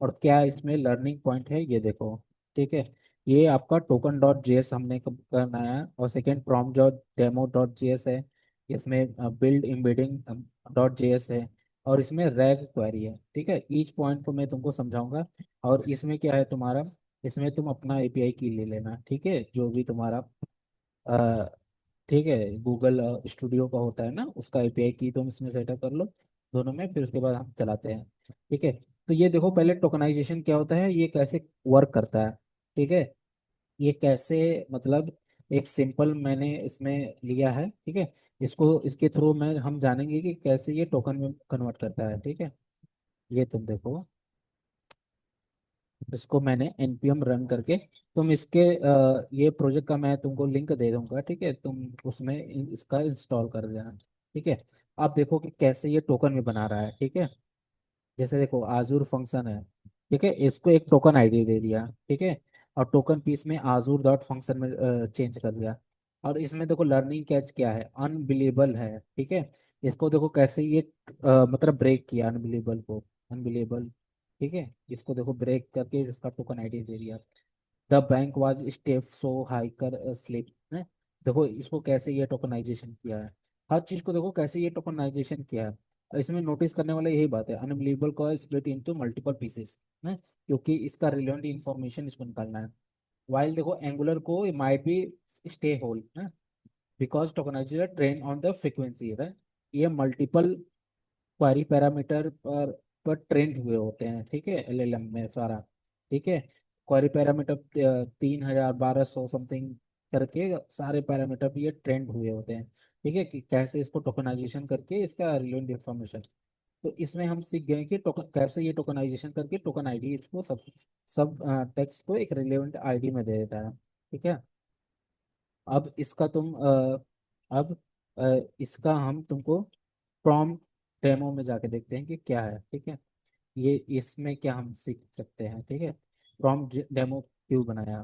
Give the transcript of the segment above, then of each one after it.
और क्या इसमें लर्निंग पॉइंट है ये देखो। ठीक है, ये आपका टोकन डॉट जेएस हमने कब करना है, और second prompt dot demo dot JS है। इसमें बिल्ड एम्बेडिंग डॉट जेएस है। और इसमें रैग क्वेरी है। ठीक है, ईच पॉइंट को मैं तुमको समझाऊंगा। और इसमें क्या है तुम्हारा, इसमें तुम अपना एपीआई की ले लेना। ठीक है, जो भी तुम्हारा अ, ठीक है, गूगल स्टूडियो का होता है ना, उसका एपीआई की तुम इसमें सेटअप कर लो दोनों में, फिर उसके बाद हम चलाते हैं। ठीक है, तो ये देखो पहले टोकनाइजेशन क्या होता है, ये कैसे वर्क करता है। ठीक है, ये कैसे, मतलब एक सिंपल मैंने इसमें लिया है। ठीक है, इसको इसके थ्रू में हम जानेंगे कि कैसे ये टोकन में कन्वर्ट करता है। ठीक है, ये तुम देखो, इसको मैंने npm रन करके, तुम इसके ये प्रोजेक्ट का मैं तुमको लिंक दे दूंगा। ठीक है, तुम उसमें इसका इंस्टॉल कर देना। ठीक है, आप देखो कि कैसे ये टोकन में बना रहा है। ठीक है, जैसे देखो आजूर फंक्शन है। ठीक है, इसको एक टोकन आईडी दे दिया। ठीक है, और टोकन पीस में आजूर डॉट फंक्शन में चेंज कर दिया। और इसमें देखो लर्निंग कैच क्या है, अनबिलीबल है। ठीक है, इसको देखो कैसे ये मतलब ब्रेक किया अनबिलीबल को, अनबिलीबल। ठीक है, इसको देखो ब्रेक करके इसका टोकन आईडी दे दिया। The bank was step so hiker slip है। देखो इसको कैसे ये टोकनाइजेशन किया है, हर चीज को देखो कैसे ये टोकनाइजेशन किया है। इसमें नोटिस करने वाला यही बात है, अनबिलीवेबल को स्प्लिट इनटू मल्टीपल पीसेस है, क्योंकि इसका रिलेवेंट इंफॉर्मेशन इसको निकालना है। वाइल देखो एंगुलर को माइट बी स्टे होल है, because tokenizer train on the frequency है। ये मल्टीपल क्वारी पैरामीटर पर ट्रेंड हुए होते हैं। ठीक है, एलएलएम में सारा। ठीक है, क्वारी पैरामीटर 3000 1200 समथिंग करके सारे पैरामीटर पे ये ट्रेंड हुए होते हैं। ठीक है, कि कैसे इसको टोकनाइजेशन करके इसका रिलेवेंट इंफॉर्मेशन। तो इसमें हम सीख गए कि टोकन कैसे ये टोकनाइजेशन करके टोकन आईडी इसको सब सब टेक्स्ट को एक रिलेवेंट आईडी में दे देता है। ठीक है, अब इसका तुम अब इसका हम तुमको प्रॉम्प्ट डेमो में जाके देखते हैं कि क्या है। ठीक है, ये इसमें क्या हम सीख सकते हैं। ठीक है, प्रॉम्प्ट डेमो क्यों बनाया।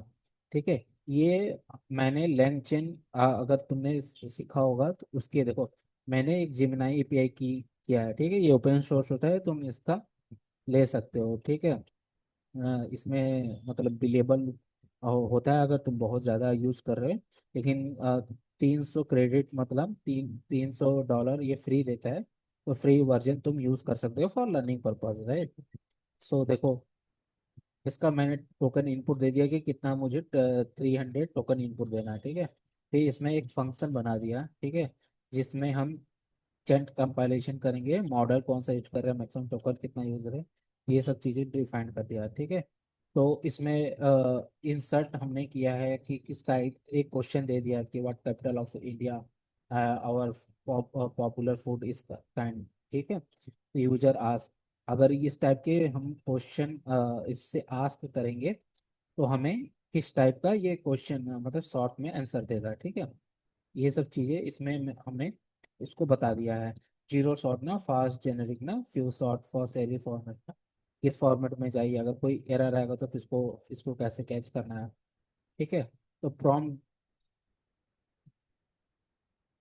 ठीक है, ये मैंने लैंगचेन, अगर तुमने सीखा होगा तो उसके देखो, मैंने एक जिमिनाई एपीआई की किया है। ठीक है, ये ओपन सोर्स होता है, तुम इसका ले सकते हो। ठीक है, इसमें मतलब बिलेबल होता है अगर तुम बहुत ज़्यादा यूज़ कर रहे हो। लेकिन 300 क्रेडिट मतलब 300 डॉलर ये फ्री देता है। तो फ्री वर्जन तुम यूज़ कर सकते हो फॉर लर्निंग पर्पज, राइट। सो देखो, इसका मैंने टोकन इनपुट दे दिया कि कितना मुझे 300 टोकन इनपुट देना है। ठीक है, फिर इसमें एक फंक्शन बना दिया। ठीक है, जिसमें हम चंट कंपाइलेशन करेंगे, मॉडल कौन सा यूज कर रहे हैं, मैक्सिमम टोकन कितना यूज है, ये सब चीज़ें डिफाइन कर दिया। ठीक है, तो इसमें इंसर्ट हमने किया है कि किसका एक क्वेश्चन दे दिया कि what capital of India, our popular food is kind. ठीक है, तो यूजर आस्क, अगर इस टाइप के हम क्वेश्चन इससे आस्क करेंगे तो हमें किस टाइप का ये क्वेश्चन मतलब शॉर्ट में आंसर देगा। ठीक है, ये सब चीजें इसमें हमने इसको बता दिया है। जीरो शॉर्ट ना, फास्ट जेनरिक ना, फ्यू शॉर्ट फॉर सैरी फॉर्मेट ना, किस फॉर्मेट में चाहिए, अगर कोई एरर आएगा तो किसको इसको कैसे कैच करना है। ठीक है, तो प्रॉम्प्ट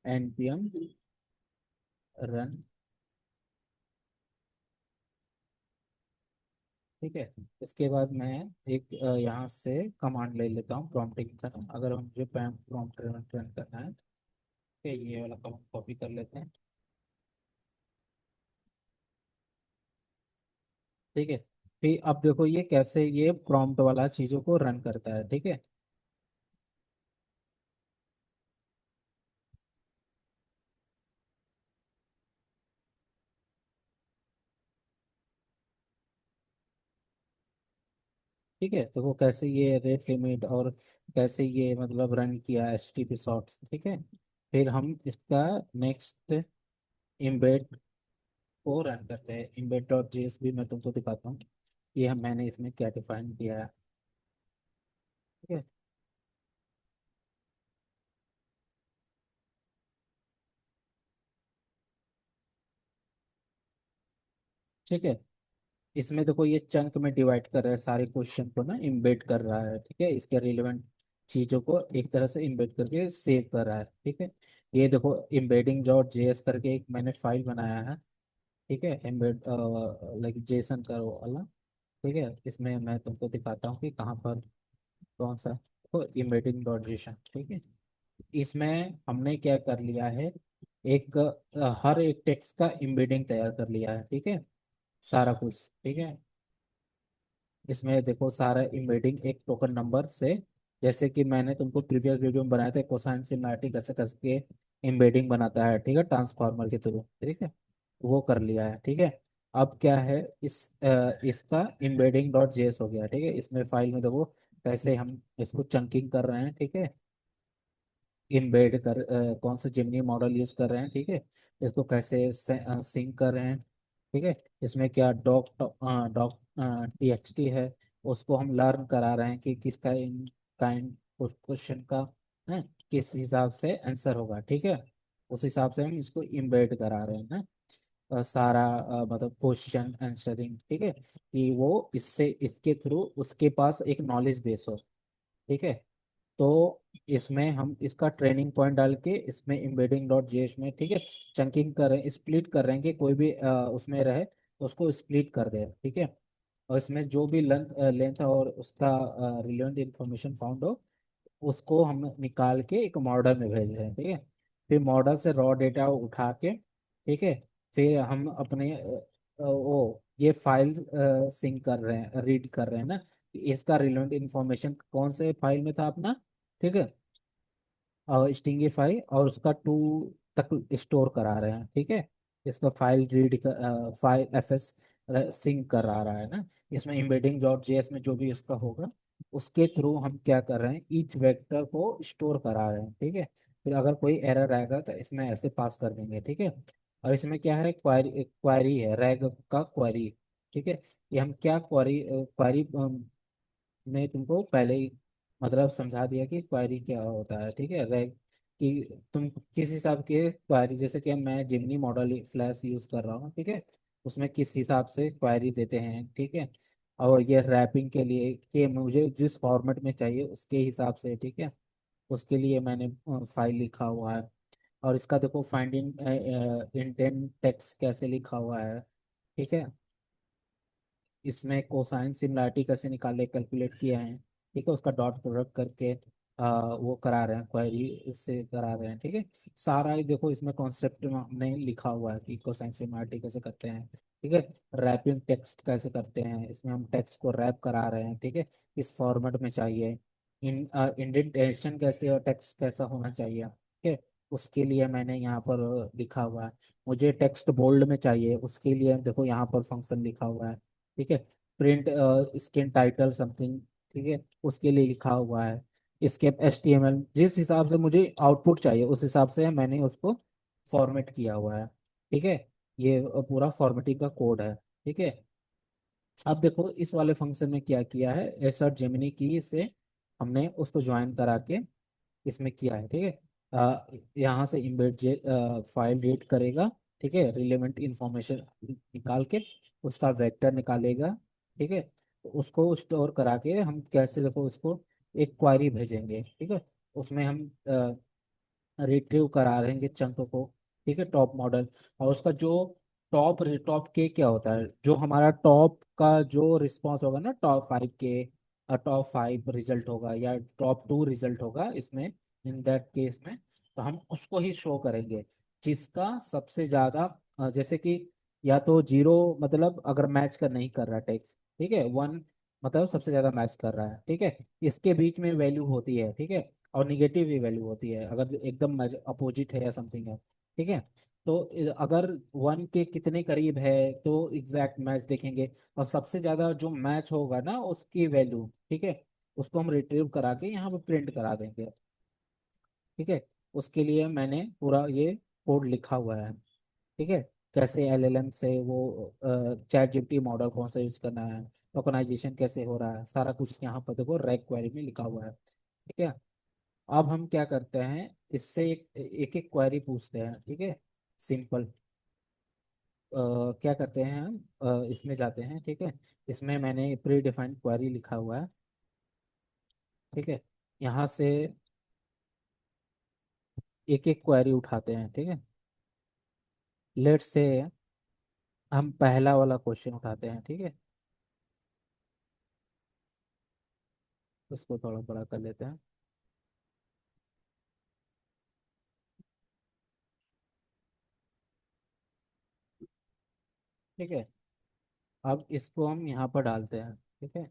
npm रन। ठीक है, इसके बाद मैं एक यहाँ से कमांड ले लेता हूँ प्रॉम्प्टिंग का ना, अगर मुझे प्रॉम्प्ट रन करना है। ठीक है, ये वाला कमांड कॉपी कर लेते हैं। ठीक है, फिर अब देखो ये कैसे ये प्रॉम्प्ट वाला चीजों को रन करता है। ठीक है, ठीक है, तो वो कैसे ये रेट लिमिट और कैसे ये मतलब रन किया एचटीटीपी शॉर्ट्स। ठीक है, फिर हम इसका नेक्स्ट इम्बेड को रन करते हैं। इम्बेड डॉट जेएस भी मैं तुमको दिखाता हूँ, ये मैंने इसमें क्या डिफाइन किया है। ठीक है, ठीक है, इसमें देखो ये चंक में डिवाइड कर रहा है सारे क्वेश्चन को ना, इम्बेड कर रहा है। ठीक है, इसके रिलेवेंट चीजों को एक तरह से इम्बेड करके सेव कर रहा है। ठीक है, ये देखो एम्बेडिंग डॉट जेएस करके एक मैंने फाइल बनाया है। ठीक है, एम्बेड लाइक जेसन का वाला। ठीक है, इसमें मैं तुमको दिखाता हूँ कि कहाँ पर कौन सा, तो embedding डॉट जेसन, ठीक है। इसमें हमने क्या कर लिया है, एक हर एक टेक्स्ट का एम्बेडिंग तैयार कर लिया है, ठीक है, सारा कुछ, ठीक है। इसमें देखो सारा एम्बेडिंग एक टोकन नंबर से, जैसे कि मैंने तुमको प्रीवियस वीडियो में बनाया था कोसाइन सिमिलरिटी कैसे कैसे एम्बेडिंग बनाता है, ठीक है, ट्रांसफार्मर के थ्रू, ठीक है, वो कर लिया है, ठीक है। अब क्या है, इसका एम्बेडिंग डॉट जेएस हो गया, ठीक है। इसमें फाइल में देखो कैसे हम इसको चंकिंग कर रहे हैं, ठीक है, इम्बेड कर कौन सा जिमनी मॉडल यूज कर रहे हैं, ठीक है, इसको कैसे सिंक कर रहे हैं, ठीक है। इसमें क्या डॉक डॉक टीएक्सटी है, उसको हम लर्न करा रहे हैं कि किसका इन काइंड क्वेश्चन का है, किस हिसाब से आंसर होगा, ठीक है। उस हिसाब से हम इसको इम्बेड करा रहे हैं ना, सारा मतलब क्वेश्चन आंसरिंग, ठीक है, कि वो इससे इसके थ्रू उसके पास एक नॉलेज बेस हो, ठीक है। तो इसमें हम इसका ट्रेनिंग पॉइंट डाल के इसमें एम्बेडिंग डॉट जेएस में, ठीक है, चंकिंग कर रहे हैं, स्प्लिट कर रहे हैं कि कोई भी उसमें रहे तो उसको स्प्लिट कर दे, ठीक है। और इसमें जो भी लेंथ लेंथ और उसका रिलेवेंट इंफॉर्मेशन फाउंड हो, उसको हम निकाल के एक मॉडल में भेज रहे हैं, ठीक है। फिर मॉडल से रॉ डेटा उठा के, ठीक है, फिर हम अपने वो ये फाइल सिंक कर रहे हैं, रीड कर रहे हैं ना, इसका रिलेवेंट इंफॉर्मेशन कौन से फाइल में था अपना, ठीक है, और स्टिंगिफाई और उसका टू तक स्टोर करा रहे हैं, ठीक है। इसका फाइल रीड कर, फाइल एफएस सिंक करा रहा है ना, इसमें एम्बेडिंग डॉट जेएस में जो भी उसका होगा उसके थ्रू हम क्या कर रहे हैं, ईच वेक्टर को स्टोर करा रहे हैं, ठीक है। फिर अगर कोई एरर आएगा तो इसमें ऐसे पास कर देंगे, ठीक है। और इसमें क्या है, क्वारी क्वारी है, रैग का क्वारी, ठीक है। ये हम क्या क्वारी क्वारी ने तुमको पहले ही मतलब समझा दिया कि क्वारी क्या होता है, ठीक है, रैग कि तुम किस हिसाब के क्वारी, जैसे कि मैं जिमनी मॉडल फ्लैश यूज कर रहा हूँ, ठीक है, उसमें किस हिसाब से क्वारी देते हैं, ठीक है। और ये रैपिंग के लिए कि मुझे जिस फॉर्मेट में चाहिए उसके हिसाब से, ठीक है, उसके लिए मैंने फाइल लिखा हुआ है। और इसका देखो फाइंडिंग इंटेंट टेक्स्ट कैसे लिखा हुआ है, ठीक है। इसमें कोसाइन सिमिलरिटी कैसे निकाले, कैलकुलेट किया है, ठीक है, उसका डॉट प्रोडक्ट करके वो करा रहे हैं, क्वेरी इससे करा रहे हैं, ठीक है। सारा ही देखो इसमें कॉन्सेप्ट में हमने लिखा हुआ है कि कोसाइन सिमिलरिटी कैसे करते हैं, ठीक है। रैपिंग टेक्स्ट कैसे करते हैं, इसमें हम टेक्स्ट को रैप करा रहे हैं, ठीक है, इस फॉर्मेट में चाहिए। इंडेंटेशन कैसे और टेक्स्ट कैसा होना चाहिए, ठीक है, उसके लिए मैंने यहाँ पर लिखा हुआ है। मुझे टेक्स्ट बोल्ड में चाहिए, उसके लिए देखो यहाँ पर फंक्शन लिखा हुआ है, ठीक है। प्रिंट स्क्रीन टाइटल समथिंग, ठीक है, उसके लिए लिखा हुआ है। स्केप एचटीएमएल, जिस हिसाब से मुझे आउटपुट चाहिए उस हिसाब से मैंने उसको फॉर्मेट किया हुआ है, ठीक है। ये पूरा फॉर्मेटिंग का कोड है, ठीक है। अब देखो इस वाले फंक्शन में क्या किया है, एसर्ट जेमिनी की से हमने उसको ज्वाइन करा के इसमें किया है, ठीक है। यहाँ से इम्बेड जे फाइल रीड करेगा, ठीक है, रिलेवेंट इंफॉर्मेशन निकाल के उसका वेक्टर निकालेगा, ठीक है। तो उसको स्टोर करा के हम कैसे देखो उसको एक क्वारी भेजेंगे, ठीक है। उसमें हम रिट्रीव करा रहेंगे चंक को, ठीक है, टॉप मॉडल। और उसका जो टॉप टॉप के क्या होता है, जो हमारा टॉप का जो रिस्पॉन्स होगा ना, टॉप 5 के, टॉप 5 रिजल्ट होगा या टॉप 2 रिजल्ट होगा इसमें, इन दैट केस में, तो हम उसको ही शो करेंगे जिसका सबसे ज्यादा जैसे कि या तो जीरो मतलब अगर मैच कर नहीं कर रहा टेक्स्ट, ठीक है, 1 मतलब सबसे ज्यादा मैच कर रहा है, ठीक है, इसके बीच में वैल्यू होती है, ठीक है। और निगेटिव भी वैल्यू होती है अगर एकदम अपोजिट है या समथिंग है, ठीक है। तो अगर 1 के कितने करीब है तो एग्जैक्ट मैच देखेंगे, और सबसे ज्यादा जो मैच होगा ना उसकी वैल्यू, ठीक है, उसको हम रिट्रीव करा के यहाँ पे प्रिंट करा देंगे, ठीक है। उसके लिए मैंने पूरा ये कोड लिखा हुआ है, ठीक है। कैसे एलएलएम से वो चैट जीपीटी मॉडल कौन सा यूज करना है, टोकनाइजेशन कैसे हो रहा है, सारा कुछ यहाँ पर देखो रैक क्वेरी में लिखा हुआ है, ठीक है। अब हम क्या करते हैं, इससे एक एक क्वेरी पूछते हैं, ठीक है, सिंपल। क्या करते हैं हम, इसमें जाते हैं, ठीक है। इसमें मैंने प्री डिफाइंड क्वेरी लिखा हुआ है, ठीक है। यहाँ से एक एक क्वेरी उठाते हैं, ठीक है। लेट्स से हम पहला वाला क्वेश्चन उठाते हैं, ठीक है। उसको थोड़ा बड़ा कर लेते हैं। ठीक है, अब इसको हम यहाँ पर डालते हैं। ठीक है,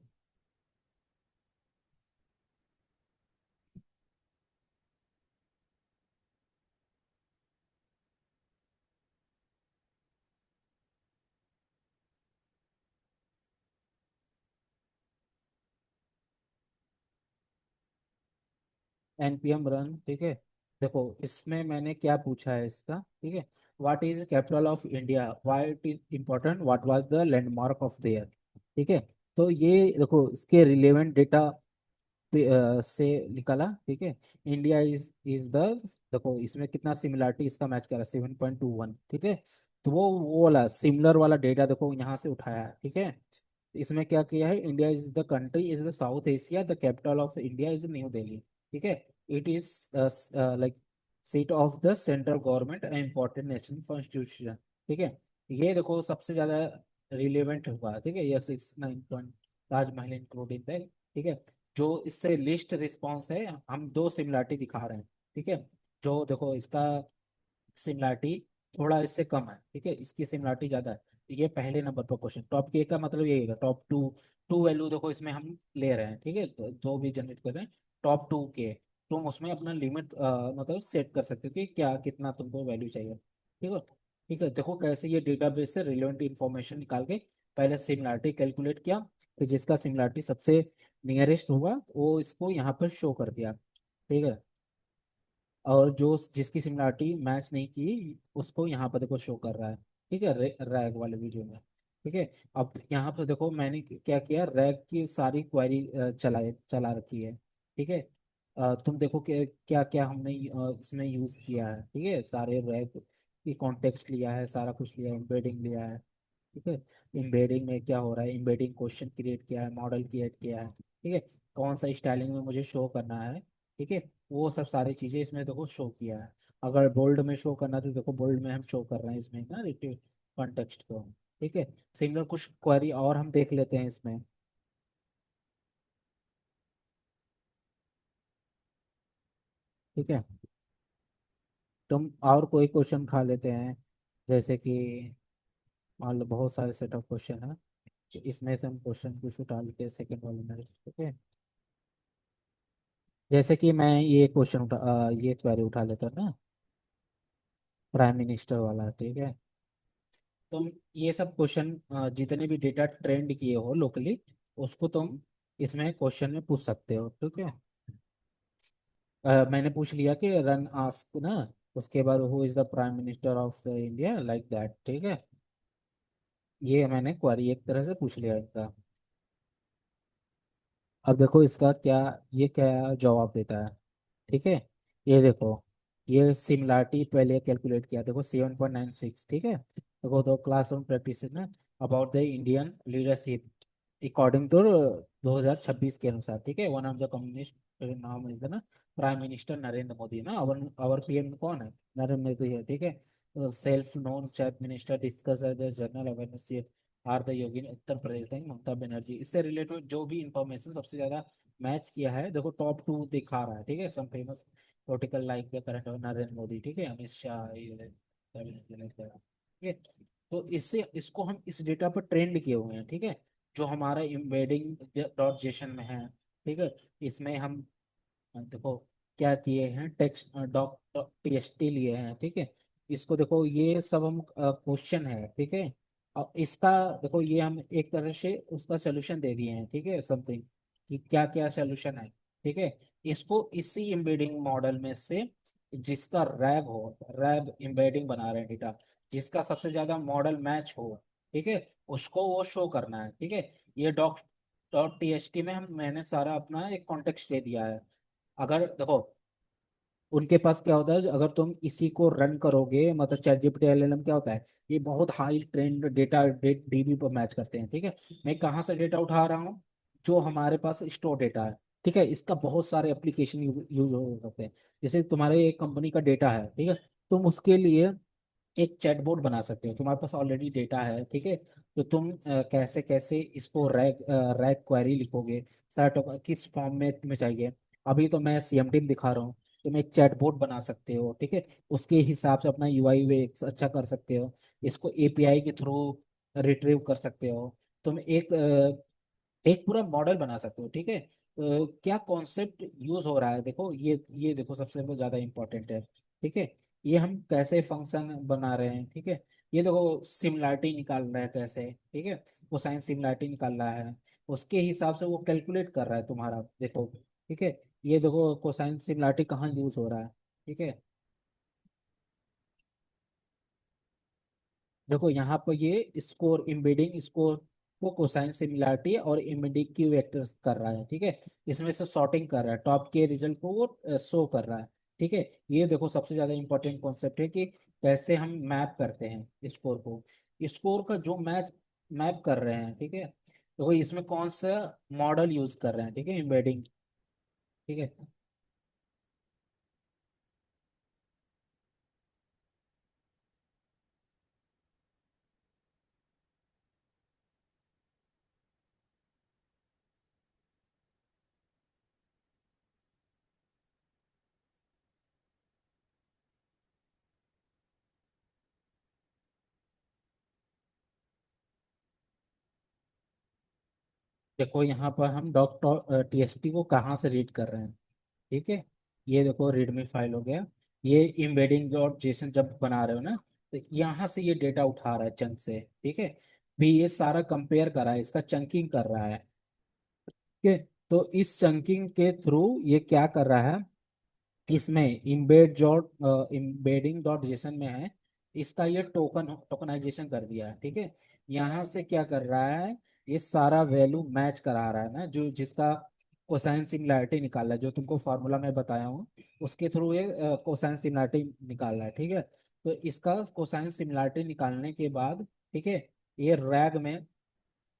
npm रन। ठीक है, देखो इसमें मैंने क्या पूछा है इसका। ठीक है, what is capital of India, why it is important, what was the landmark of their. ठीक है, तो ये देखो इसके रिलेवेंट डेटा से निकाला। ठीक है, इंडिया इज द, देखो इसमें कितना सिमिलरिटी इसका मैच कर रहा है, 7.21। ठीक है, तो वो वाला सिमिलर वाला डेटा देखो यहाँ से उठाया है। ठीक है, इसमें क्या किया है, India is the country is the south Asia, the capital of India is new Delhi. ठीक है, it is like seat of the central government and important national constitution. ठीक है, ये देखो सबसे ज्यादा रिलेवेंट हुआ। ठीक है, ये 69 पॉइंट, ताजमहल इंक्लूडिंग दैट। ठीक है, जो इससे लिस्ट रिस्पॉन्स है, हम दो सिमिलरिटी दिखा रहे हैं। ठीक है, जो देखो इसका सिमिलरिटी थोड़ा इससे कम है। ठीक है, इसकी सिमिलरिटी ज्यादा है। तो ये पहले नंबर पर क्वेश्चन, टॉप के का मतलब यही है, टॉप टू। टू वैल्यू देखो इसमें हम ले रहे हैं। ठीक है, तो जो भी जनरेट कर रहे हैं टॉप टू के, तुम उसमें अपना लिमिट मतलब सेट कर सकते हो कि क्या कितना तुमको वैल्यू चाहिए। ठीक है, ठीक है, देखो कैसे ये डेटाबेस से रिलेवेंट इंफॉर्मेशन निकाल के पहले सिमिलरिटी कैलकुलेट किया, फिर जिसका सिमिलरिटी सबसे नियरेस्ट हुआ वो इसको यहाँ पर शो कर दिया। ठीक है, और जो जिसकी सिमिलरिटी मैच नहीं की उसको यहाँ पर देखो शो कर रहा है। ठीक है, रैग वाले वीडियो में। ठीक है, अब यहाँ पर देखो मैंने क्या किया, रैग की सारी क्वेरी चला रखी है। ठीक है, तुम देखो कि क्या क्या हमने इसमें यूज किया है। ठीक है, सारे रैग की कॉन्टेक्स्ट लिया है, सारा कुछ लिया है, एम्बेडिंग लिया है। ठीक है, एम्बेडिंग में क्या हो रहा है, एम्बेडिंग क्वेश्चन क्रिएट किया है, मॉडल क्रिएट किया है। ठीक है, कौन सा स्टाइलिंग में मुझे शो करना है। ठीक है, वो सब सारी चीजें इसमें देखो शो किया है। अगर बोल्ड में शो करना है तो देखो बोल्ड में हम शो कर रहे हैं इसमें ना रिलेटिव कॉन्टेक्स्ट को। ठीक है, सिमिलर कुछ क्वेरी और हम देख लेते हैं इसमें। ठीक है, तुम और कोई क्वेश्चन उठा लेते हैं, जैसे कि मान लो बहुत सारे सेट ऑफ क्वेश्चन है, तो इसमें से हम क्वेश्चन कुछ उठा लेते हैं सेकंड वाले में। ठीक है, जैसे कि मैं ये क्वेश्चन ये क्वेरी उठा लेता हूँ ना, प्राइम मिनिस्टर वाला। ठीक है, तुम ये सब क्वेश्चन जितने भी डेटा ट्रेंड किए हो लोकली, उसको तुम इसमें क्वेश्चन में पूछ सकते हो। ठीक है, मैंने पूछ लिया कि रन आस्क ना, उसके बाद who is the prime minister of the India like that. ठीक है, ये मैंने क्वेरी एक तरह से पूछ लिया इनका। अब देखो इसका क्या, ये क्या जवाब देता है। ठीक है, ये देखो, ये सिमिलरिटी पहले कैलकुलेट किया, देखो 7.96। ठीक है, देखो तो क्लासरूम प्रैक्टिस ना about the Indian leadership according to 2026 के अनुसार। ठीक है, वन ऑफ द कम्युनिस्ट नाम इज द ना प्राइम मिनिस्टर नरेंद्र मोदी ना, अवर अवर पीएम कौन है, नरेंद्र मोदी है। ठीक है, self known chief minister discuss the general awareness are the Yogi Uttar Pradesh में ममता बनर्जी। इससे रिलेटेड जो भी इंफॉर्मेशन सबसे ज्यादा मैच किया है, देखो टॉप टू दिखा रहा है। ठीक है, some famous political like the current Narendra Modi. ठीक है, अमित शाह, ठीक है, तो इससे इसको हम इस डेटा पर ट्रेंड किए हुए हैं। ठीक है, जो हमारा एम्बेडिंग डॉट जेसन में है। ठीक है, इसमें हम देखो क्या किए हैं, टेक्स्ट डॉक टीएसटी लिए हैं। ठीक है, इसको देखो ये सब हम क्वेश्चन है। ठीक है, और इसका देखो ये हम एक तरह से उसका सोल्यूशन दे दिए हैं। ठीक है, समथिंग कि क्या क्या सोल्यूशन है। ठीक है, इसको इसी एम्बेडिंग मॉडल में से जिसका रैग हो, रैग एम्बेडिंग बना रहे हैं डेटा, जिसका सबसे ज्यादा मॉडल मैच हो। ठीक है, उसको वो शो करना है। ठीक है, ये डॉक डॉट टीएसटी में हम मैंने सारा अपना एक कॉन्टेक्स्ट दे दिया है। अगर देखो उनके पास क्या होता है, अगर तुम इसी को रन करोगे, मतलब चैट जीपीटी एलएलएम क्या होता है, ये बहुत हाई ट्रेंड डेटा डीबी पर मैच करते हैं। ठीक है, मैं कहाँ से डेटा उठा रहा हूँ, जो हमारे पास स्टोर डेटा है। ठीक है, इसका बहुत सारे एप्लीकेशन यूज हो सकते हैं। जैसे तुम्हारे एक कंपनी का डेटा है। ठीक है, तुम उसके लिए एक चैटबॉट बना सकते हो। तुम्हारे पास ऑलरेडी डेटा है, ठीक है, तो तुम कैसे कैसे इसको रैग रैग क्वेरी लिखोगे, सारा किस फॉर्म में तुम्हें चाहिए। अभी तो मैं सीएमडी में दिखा रहा हूँ, तुम एक चैटबॉट बना सकते हो, ठीक है, उसके हिसाब से अपना यूआई यूएक्स अच्छा कर सकते हो, इसको एपीआई के थ्रू रिट्रीव कर सकते हो। तुम एक पूरा मॉडल बना सकते हो, ठीक है। तो क्या कॉन्सेप्ट यूज हो रहा है, देखो ये देखो सबसे ज्यादा इंपॉर्टेंट है, ठीक है। ये हम कैसे फंक्शन बना रहे हैं, ठीक है। ये देखो सिमिलरिटी निकाल रहा है कैसे, ठीक है, वो साइन सिमिलरिटी निकाल रहा है, उसके हिसाब से वो कैलकुलेट कर रहा है तुम्हारा, देखो, ठीक है। ये देखो कोसाइन सिमिलरिटी कहाँ यूज हो रहा है, ठीक है। देखो यहाँ पर ये स्कोर एम्बेडिंग स्कोर को कोसाइन सिमिलरिटी और एम्बेडिंग की वेक्टर्स कर रहा है, ठीक है। इसमें से सॉर्टिंग कर रहा है, टॉप के रिजल्ट को वो शो कर रहा है, ठीक है। ये देखो सबसे ज्यादा इंपॉर्टेंट कॉन्सेप्ट है कि कैसे हम मैप करते हैं स्कोर को। स्कोर का जो मैच मैप कर रहे हैं, ठीक है, तो इसमें कौन सा मॉडल यूज कर रहे हैं, ठीक है, एम्बेडिंग, ठीक है। देखो यहाँ पर हम डॉक्टर टीएसटी को कहाँ से रीड कर रहे हैं, ठीक है। ये देखो रीडमी फाइल हो गया। ये एम्बेडिंग डॉट जेसन जब बना रहे हो ना, तो यहाँ से ये डेटा उठा रहा है चंक से, ठीक है। भी ये सारा कंपेयर कर रहा है, इसका चंकिंग कर रहा है, ठीक है। तो इस चंकिंग के थ्रू ये क्या कर रहा है, इसमें इम्बेडिंग डॉट जेसन में है, इसका ये टोकनाइजेशन कर दिया है, ठीक है। यहाँ से क्या कर रहा है, ये सारा वैल्यू मैच करा रहा है ना, जो जिसका कोसाइन सिमिलरिटी निकाला है, जो तुमको फॉर्मूला में बताया हूँ, उसके थ्रू ये कोसाइन सिमिलरिटी निकाल रहा है, ठीक है। तो इसका कोसाइन सिमिलरिटी निकालने के बाद, ठीक है, ये रैग में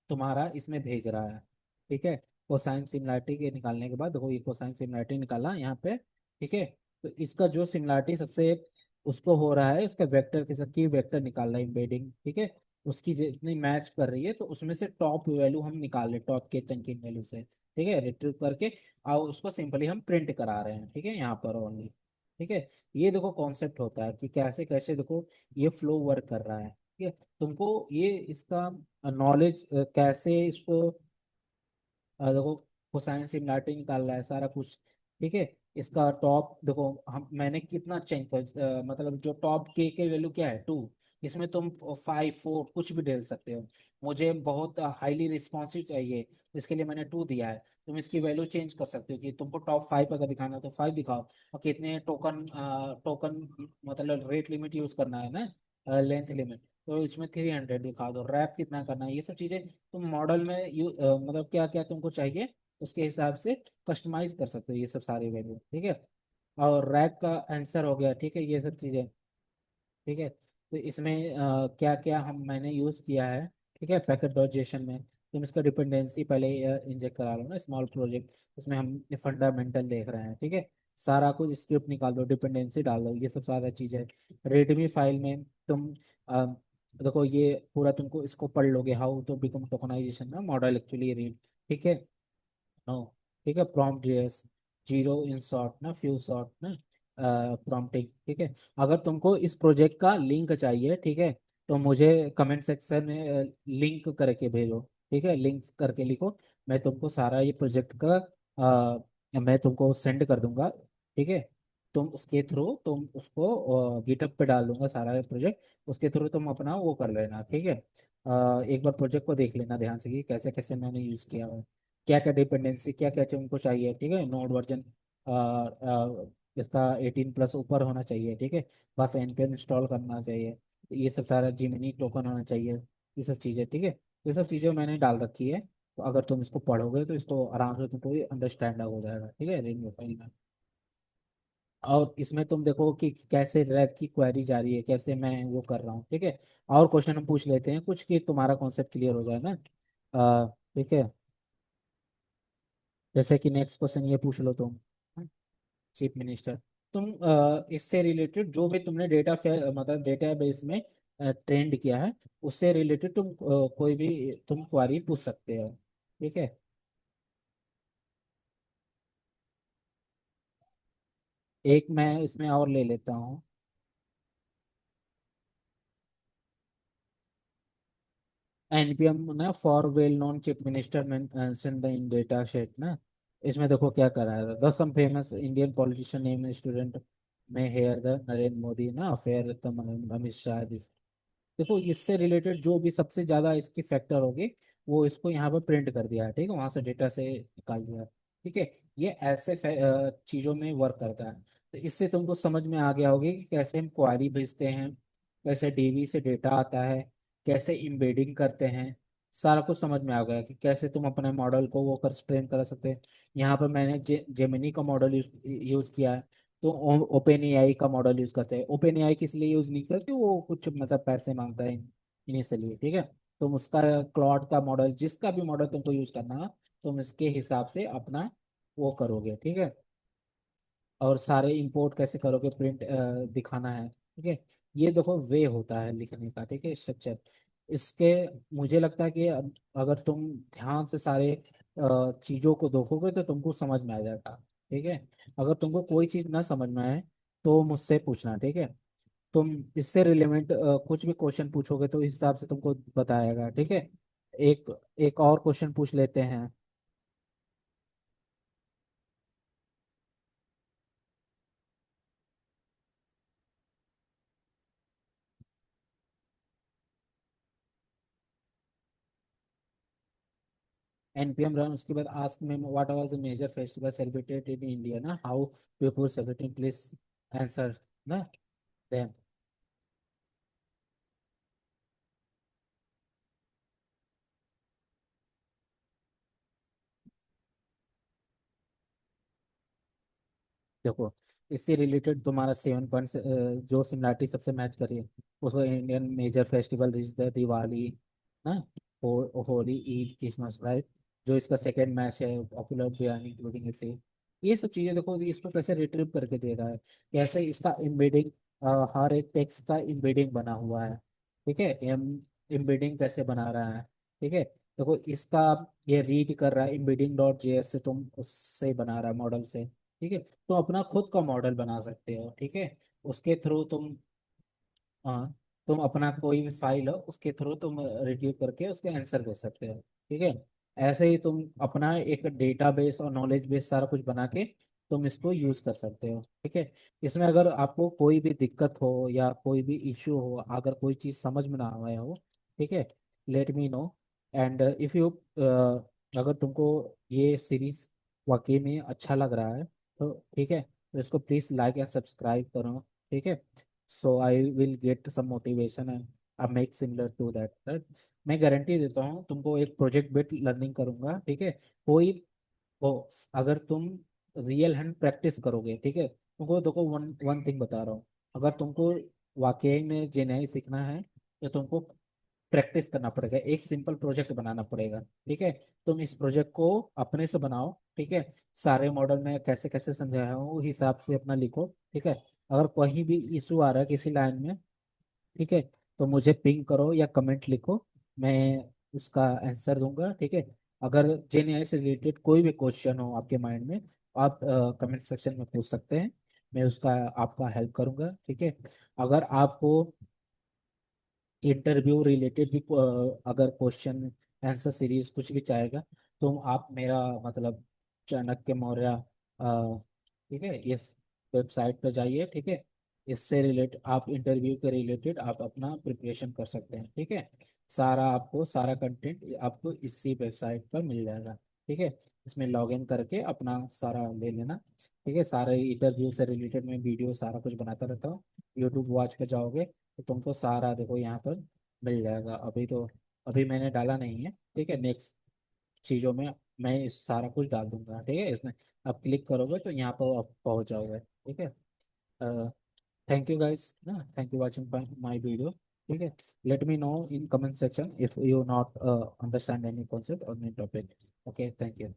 तुम्हारा इसमें भेज रहा है, ठीक है। कोसाइन सिमिलरिटी के निकालने के बाद देखो ये कोसाइन सिमिलरिटी निकाला यहाँ पे, ठीक है। तो इसका जो सिमिलरिटी सबसे उसको हो रहा है, उसका वेक्टर के साथ की वेक्टर निकाल रहा है एम्बेडिंग, ठीक है, उसकी जितनी मैच कर रही है, तो उसमें से टॉप वैल्यू हम निकाल रहे, टॉप के चंकिंग वैल्यू से, ठीक है, रिट्रीव करके और उसको सिंपली हम प्रिंट करा रहे हैं, ठीक है, यहाँ पर ओनली, ठीक है। ये देखो कॉन्सेप्ट होता है कि कैसे कैसे देखो ये फ्लो वर्क कर रहा है, ठीक है। तुमको ये इसका नॉलेज कैसे इसको देखो कोसाइन सिमिलरिटी निकाल रहा है सारा कुछ, ठीक है। इसका टॉप देखो हम मैंने कितना चेंज कर मतलब जो टॉप के वैल्यू क्या है 2, इसमें तुम 5 4 कुछ भी डाल सकते हो। मुझे बहुत हाईली रिस्पॉन्सिव चाहिए, तो इसके लिए मैंने 2 दिया है। तुम इसकी वैल्यू चेंज कर सकते हो कि तुमको टॉप 5 अगर दिखाना है तो 5 दिखाओ, और कितने टोकन टोकन मतलब रेट लिमिट यूज करना है ना, लेंथ लिमिट, तो इसमें 300 दिखा दो, रैप कितना करना है, ये सब चीजें तुम मॉडल में मतलब क्या क्या तुमको चाहिए उसके हिसाब से कस्टमाइज कर सकते हो ये सब सारी वैल्यू, ठीक है। और रैक का आंसर हो गया, ठीक है, ये सब चीजें, ठीक है। तो इसमें क्या क्या हम मैंने यूज किया है, ठीक है, पैकेट डॉट जेसन में तुम इसका डिपेंडेंसी पहले इंजेक्ट करा लो ना, स्मॉल प्रोजेक्ट, इसमें हम फंडामेंटल देख रहे हैं, ठीक है। सारा कुछ स्क्रिप्ट निकाल दो, डिपेंडेंसी डाल दो, ये सब सारा चीज़ है। रेडमी फाइल में तुम अ, देखो ये पूरा तुमको इसको पढ़ लोगे, हाउ टू बिकम टोकनाइजेशन ना मॉडल एक्चुअली रीड, ठीक है। नो, ठीक है, prompt JS, zero in short ना, फ्यू शॉर्ट ना, प्रॉम्प्टिंग, ठीक है। अगर तुमको इस प्रोजेक्ट का लिंक चाहिए, ठीक है, तो मुझे कमेंट सेक्शन में लिंक करके भेजो, ठीक है, लिंक करके लिखो, मैं तुमको सारा ये प्रोजेक्ट का मैं तुमको सेंड कर दूंगा, ठीक है। तुम उसके थ्रू तुम उसको गिटअप पे डाल दूंगा सारा प्रोजेक्ट, उसके थ्रू तुम अपना वो कर लेना, ठीक है। एक बार प्रोजेक्ट को देख लेना ध्यान से कि कैसे कैसे मैंने यूज किया है, क्या क्या डिपेंडेंसी क्या क्या उनको चाहिए, ठीक है। नोड वर्जन इसका 18 प्लस ऊपर होना चाहिए, ठीक है। बस एनपीएम इंस्टॉल करना चाहिए, ये सब सारा जिमिनी टोकन होना चाहिए, ये सब चीज़ें, ठीक है। ये सब चीज़ें मैंने डाल रखी है, तो अगर तुम इसको पढ़ोगे तो इसको आराम से तुमको अंडरस्टैंड हो जाएगा, ठीक है, रेन प्रोफाइल में। और इसमें तुम देखो कि कैसे रैक की क्वेरी जा रही है, कैसे मैं वो कर रहा हूँ, ठीक है। और क्वेश्चन हम पूछ लेते हैं कुछ कि तुम्हारा कॉन्सेप्ट क्लियर हो जाए ना, ठीक है। जैसे कि नेक्स्ट क्वेश्चन ये पूछ लो तुम, चीफ मिनिस्टर, तुम इससे रिलेटेड जो भी तुमने मतलब डेटा बेस में ट्रेंड किया है, उससे रिलेटेड तुम कोई भी तुम क्वारी पूछ सकते हो। ठीक है। एक मैं इसमें और ले लेता हूँ। एनपीएम ना for well known chief minister mentioned in data set ना। इसमें देखो क्या करा है, the some famous Indian politician name student में हेयर द नरेंद्र मोदी ना अफेयर द अमित शाह। देखो इससे रिलेटेड जो भी सबसे ज्यादा इसकी फैक्टर होगी, वो इसको यहाँ पर प्रिंट कर दिया है। ठीक है, वहां से डेटा से निकाल दिया है। ठीक है। ये ऐसे चीजों में वर्क करता है। तो इससे तुमको समझ में आ गया होगी कि कैसे हम क्वारी भेजते हैं, कैसे डीबी से डेटा आता है, कैसे इम्बेडिंग करते हैं। सारा कुछ समझ में आ गया कि कैसे तुम अपने मॉडल को वो कर ट्रेन कर सकते हैं। यहाँ पर मैंने जेमिनी का मॉडल यूज किया है। तो ओपन एआई का मॉडल यूज करते हैं। ओपन एआई किस लिए यूज नहीं करते, वो कुछ मतलब पैसे मांगता है इनिशियली। ठीक है। तुम उसका क्लॉड का मॉडल, जिसका भी मॉडल तुमको यूज करना है, तुम इसके हिसाब से अपना वो करोगे। ठीक है। और सारे इंपोर्ट कैसे करोगे, प्रिंट दिखाना है। ठीक है। ये देखो वे होता है लिखने का। ठीक है, स्ट्रक्चर इसके। मुझे लगता है कि अगर तुम ध्यान से सारे चीजों को देखोगे तो तुमको समझ में आ जाएगा। ठीक है। अगर तुमको कोई चीज ना समझ में आए तो मुझसे पूछना। ठीक है। तुम इससे रिलेवेंट कुछ भी क्वेश्चन पूछोगे तो इस हिसाब से तुमको बताएगा। ठीक है। एक एक और क्वेश्चन पूछ लेते हैं। एनपीएम रन, उसके बाद आस्क में what was the major festival celebrated in India ना, how people celebrating, please answer ना देम। देखो इससे रिलेटेड तुम्हारा 7 पॉइंट्स जो सिमिलरिटी सबसे मैच करिए, उसको Indian major festival is the Diwali ना, होली, ईद, क्रिसमस, राइट। जो इसका सेकंड मैच है, पॉपुलर बिरयानी इंक्लूडिंग इटली। ये सब चीजें देखो इसको कैसे रिट्रीव करके दे रहा है, कैसे इसका एम्बेडिंग, हर एक टेक्स्ट का एम्बेडिंग बना हुआ है। ठीक है। एम्बेडिंग कैसे बना रहा है। ठीक है। देखो इसका ये रीड कर रहा है एम्बेडिंग डॉट जेएस से, तुम उससे बना रहा है मॉडल से। ठीक है। तो अपना खुद का मॉडल बना सकते हो। ठीक है। उसके थ्रू तुम, हाँ, तुम अपना कोई भी फाइल हो उसके थ्रू तुम रिट्रीव करके उसके आंसर दे सकते हो। ठीक है। ऐसे ही तुम अपना एक डेटाबेस और नॉलेज बेस सारा कुछ बना के तुम इसको यूज कर सकते हो। ठीक है। इसमें अगर आपको कोई भी दिक्कत हो या कोई भी इश्यू हो, अगर कोई चीज समझ में ना आया हो, ठीक है, let me no. And if you, अगर तुमको ये सीरीज वाकई में अच्छा लग रहा है तो ठीक है, तो इसको प्लीज लाइक एंड सब्सक्राइब करो। ठीक है। So I will get some motivation and I make similar to that, right. मैं गारंटी देता हूँ तुमको, एक प्रोजेक्ट बेस्ड लर्निंग करूंगा। ठीक है। कोई वो, अगर तुम रियल हैंड प्रैक्टिस करोगे, ठीक है, तुमको देखो वन वन थिंग बता रहा हूँ। अगर तुमको वाकई में जेन्युइन सीखना है तो तुमको प्रैक्टिस करना पड़ेगा, एक सिंपल प्रोजेक्ट बनाना पड़ेगा। ठीक है। तुम इस प्रोजेक्ट को अपने से बनाओ। ठीक है। सारे मॉडल में कैसे कैसे समझाया हूँ उस हिसाब से अपना लिखो। ठीक है। अगर कहीं भी इशू आ रहा है किसी लाइन में, ठीक है, तो मुझे पिंग करो या कमेंट लिखो, मैं उसका आंसर दूंगा। ठीक है। अगर जेन से रिलेटेड कोई भी क्वेश्चन हो आपके माइंड में, आप कमेंट सेक्शन में पूछ सकते हैं। मैं उसका आपका हेल्प करूंगा। ठीक है। अगर आपको इंटरव्यू रिलेटेड भी अगर क्वेश्चन आंसर सीरीज कुछ भी चाहेगा, तो आप मेरा मतलब चाणक्य मौर्य, ठीक है, इस वेबसाइट पे जाइए। ठीक है। इससे रिलेटेड आप इंटरव्यू के रिलेटेड आप अपना प्रिपरेशन कर सकते हैं। ठीक है। सारा कंटेंट आपको इसी वेबसाइट पर मिल जाएगा। ठीक है। इसमें लॉग इन करके अपना सारा ले लेना। ठीक है। सारे इंटरव्यू से रिलेटेड मैं वीडियो सारा कुछ बनाता रहता हूँ। यूट्यूब वॉच पे जाओगे तो तुमको सारा देखो यहाँ पर मिल जाएगा। अभी मैंने डाला नहीं है। ठीक है। नेक्स्ट चीज़ों में मैं सारा कुछ डाल दूंगा। ठीक है। इसमें आप क्लिक करोगे तो यहाँ पर आप पहुँच जाओगे। ठीक है। थैंक यू गाइस ना, thank you watching my video. ठीक है। Let me know in comment section if you not understand any concept और any topic. Okay, thank you.